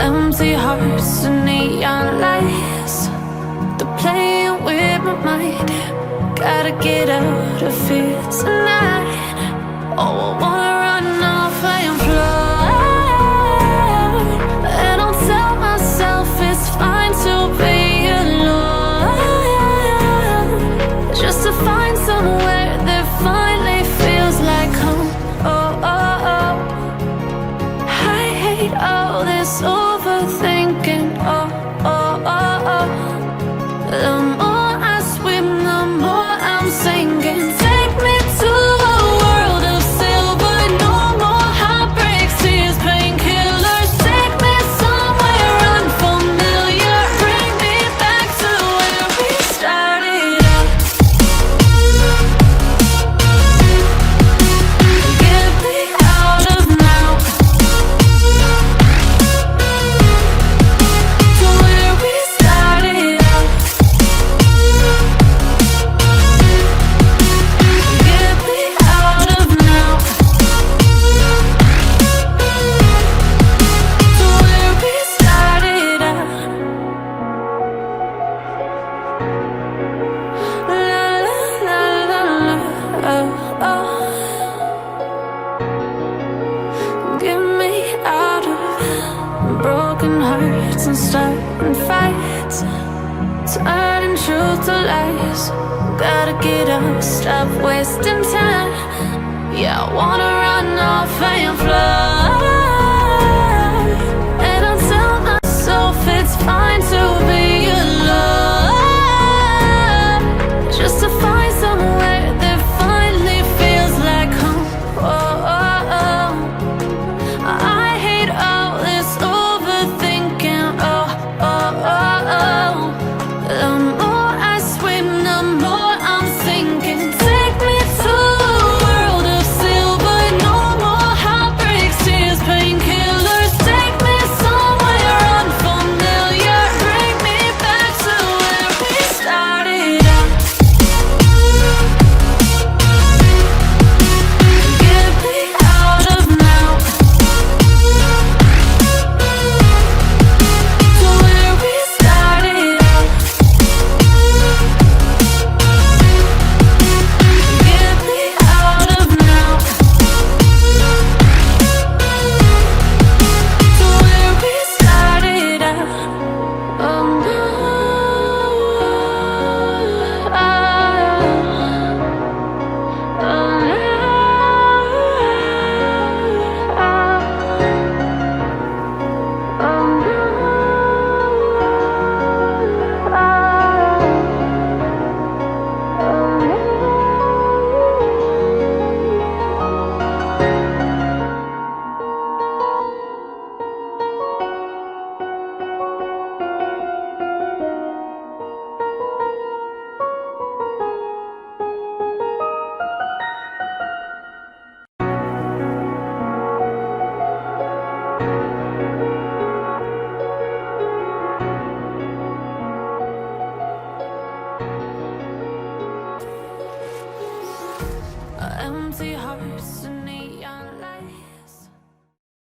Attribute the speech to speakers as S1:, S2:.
S1: Empty hearts and neon lights, they're playing with my mind. Gotta get out of here tonight. Oh, I wanna run off and fly. And I'll tell myself it's fine to be alone, just to find somewhere that finally feels like home. Oh, oh, oh. I hate all this overthinking. Oh, oh, oh, oh. The more I swim, the more I'm sinking. Take me to a world of silver, no more heartbreaks, tears, painkillers. Take me somewhere unfamiliar, bring me back to where we started out. Get me out of now, to where we started out. Get me out of now, to where we started out. La la la la la, oh, oh. Get me out of broken hearts and starting fights, turning truth to lies. Gotta get up, stop wasting time. Yeah, I wanna run off and fly.